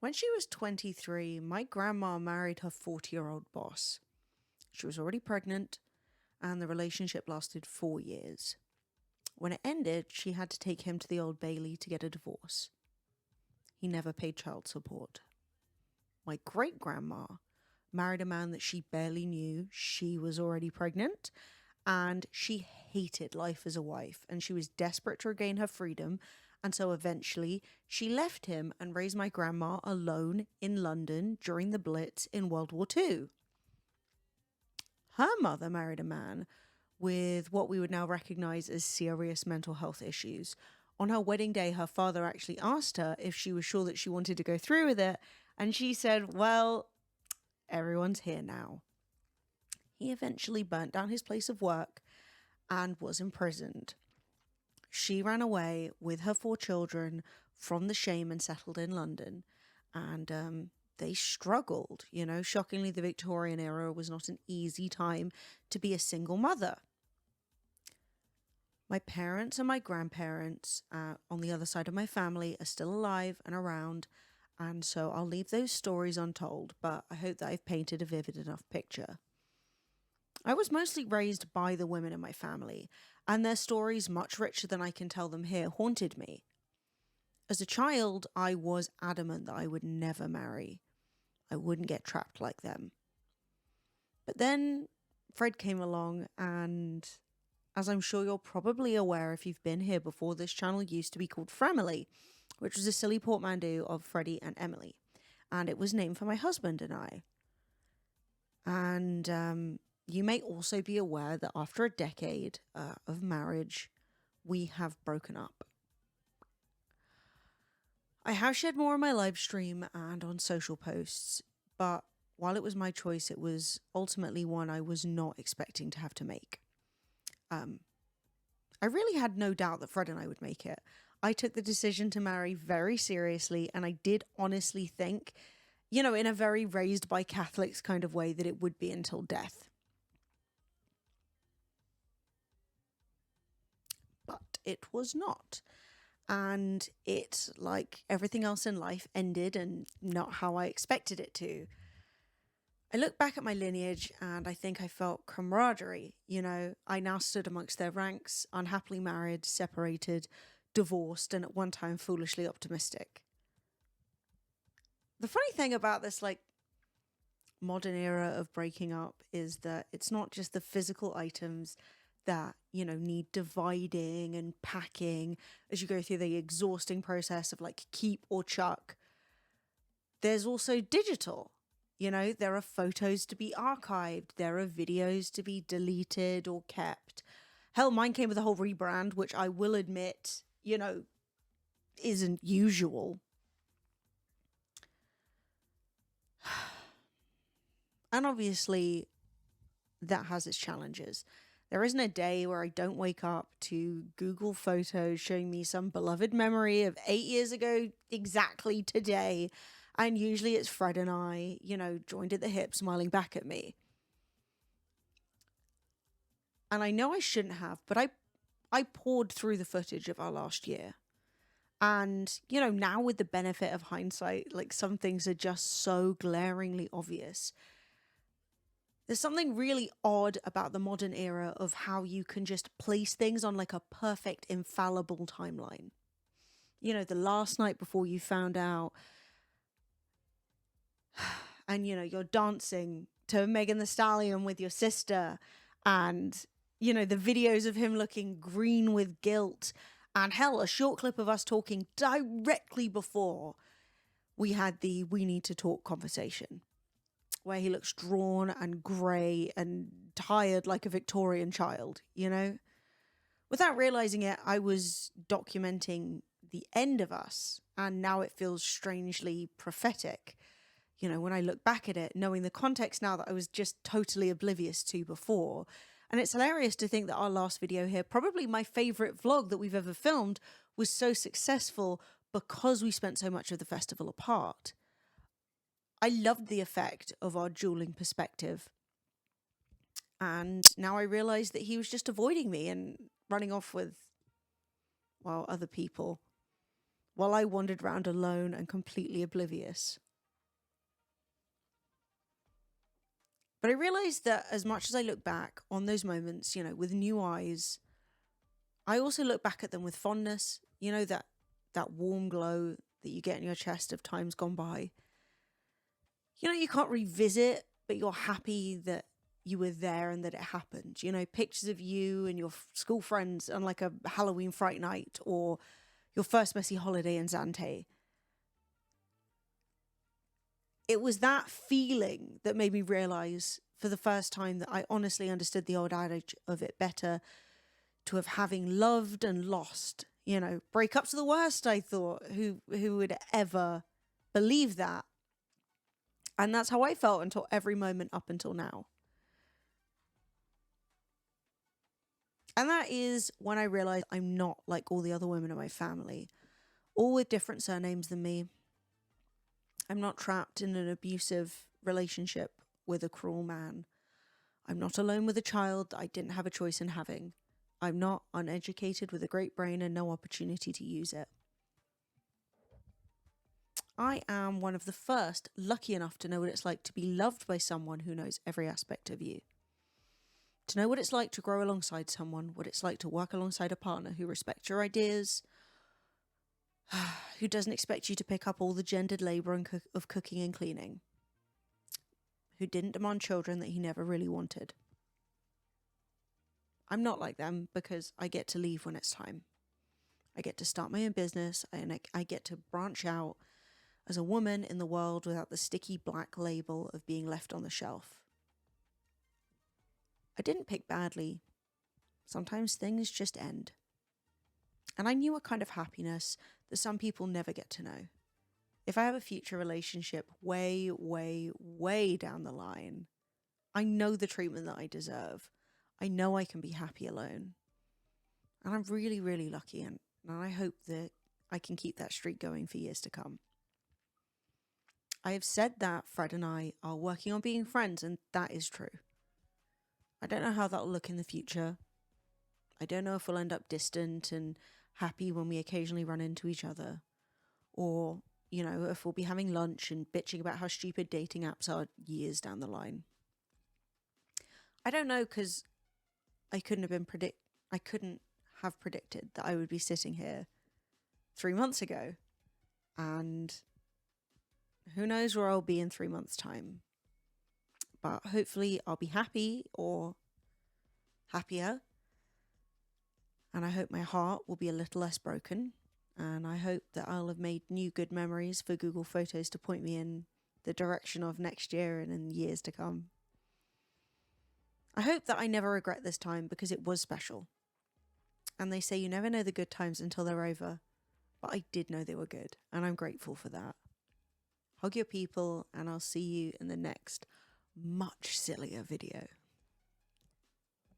When she was 23, my grandma married her 40-year-old boss. She was already pregnant, and the relationship lasted 4 years. When it ended, she had to take him to the Old Bailey to get a divorce. He never paid child support. My great grandma married a man that she barely knew. She was already pregnant, and she hated life as a wife, and she was desperate to regain her freedom. And so eventually she left him and raised my grandma alone in London during the Blitz in World War II. Her mother married a man with what we would now recognize as serious mental health issues. On her wedding day, her father actually asked her if she was sure that she wanted to go through with it, and she said, well, everyone's here now. He eventually burnt down his place of work and was imprisoned. She ran away with her 4 children from the shame and settled in London. And they struggled. Shockingly, the Victorian era was not an easy time to be a single mother. My parents and my grandparents on the other side of my family are still alive and around, and so I'll leave those stories untold, but I hope that I've painted a vivid enough picture. I was mostly raised by the women in my family, and their stories, much richer than I can tell them here, haunted me. As a child, I was adamant that I would never marry. I wouldn't get trapped like them. But then Fred came along, and as I'm sure you're probably aware if you've been here before, this channel used to be called Fremily, which was a silly portmanteau of Freddie and Emily. And it was named for my husband and I. And you may also be aware that after a decade of marriage, we have broken up. I have shared more on my live stream and on social posts, but while it was my choice, it was ultimately one I was not expecting to have to make. I really had no doubt that Fred and I would make it. I took the decision to marry very seriously, and I did honestly think, in a very raised by Catholics kind of way, that it would be until death. But it was not. And it, like everything else in life, ended and not how I expected it to. I look back at my lineage and I think I felt camaraderie. I now stood amongst their ranks, unhappily married, separated, divorced, and at one time foolishly optimistic. The funny thing about this, modern era of breaking up is that it's not just the physical items that, need dividing and packing as you go through the exhausting process of keep or chuck. There's also digital. There are photos to be archived. There are videos to be deleted or kept. Hell, mine came with a whole rebrand, which I will admit, isn't usual. And obviously, that has its challenges. There isn't a day where I don't wake up to Google photos showing me some beloved memory of 8 years ago exactly today. And usually it's Fred and I, joined at the hip, smiling back at me. And I know I shouldn't have, but I poured through the footage of our last year. And, now with the benefit of hindsight, some things are just so glaringly obvious. There's something really odd about the modern era of how you can just place things on a perfect, infallible timeline. The last night before you found out, and you're dancing to Megan Thee Stallion with your sister, and the videos of him looking green with guilt, and hell, a short clip of us talking directly before we had the "we need to talk" conversation, where he looks drawn and grey and tired like a Victorian child. Without realizing it, I was documenting the end of us, and now it feels strangely prophetic. When I look back at it, knowing the context now that I was just totally oblivious to before. And it's hilarious to think that our last video here, probably my favorite vlog that we've ever filmed, was so successful because we spent so much of the festival apart. I loved the effect of our dueling perspective. And now I realize that he was just avoiding me and running off with, other people. while I wandered around alone and completely oblivious. But I realized that as much as I look back on those moments, with new eyes, I also look back at them with fondness, that warm glow that you get in your chest of times gone by. You can't revisit, but you're happy that you were there and that it happened. Pictures of you and your school friends on like a Halloween Fright Night or your first messy holiday in Zante. It was that feeling that made me realize for the first time that I honestly understood the old adage of it better to have having loved and lost. Breakups are the worst, I thought. Who would ever believe that? And that's how I felt until every moment up until now. And that is when I realized I'm not like all the other women in my family, all with different surnames than me. I'm not trapped in an abusive relationship with a cruel man. I'm not alone with a child that I didn't have a choice in having. I'm not uneducated with a great brain and no opportunity to use it. I am one of the first lucky enough to know what it's like to be loved by someone who knows every aspect of you. To know what it's like to grow alongside someone, what it's like to work alongside a partner who respects your ideas, who doesn't expect you to pick up all the gendered labour of cooking and cleaning, who didn't demand children that he never really wanted. I'm not like them because I get to leave when it's time. I get to start my own business and I get to branch out as a woman in the world without the sticky black label of being left on the shelf. I didn't pick badly. Sometimes things just end. And I knew a kind of happiness that some people never get to know. If I have a future relationship way, way, way down the line, I know the treatment that I deserve. I know I can be happy alone. And I'm really, really lucky, and I hope that I can keep that streak going for years to come. I have said that Fred and I are working on being friends, and that is true. I don't know how that'll look in the future. I don't know if we'll end up distant and happy when we occasionally run into each other. Or, if we'll be having lunch and bitching about how stupid dating apps are years down the line. I don't know, because I couldn't have predicted that I would be sitting here 3 months ago. And who knows where I'll be in 3 months' time. But hopefully I'll be happy or happier. And I hope my heart will be a little less broken. And I hope that I'll have made new good memories for Google Photos to point me in the direction of next year and in years to come. I hope that I never regret this time because it was special. And they say you never know the good times until they're over. But I did know they were good, and I'm grateful for that. Hug your people, and I'll see you in the next much sillier video.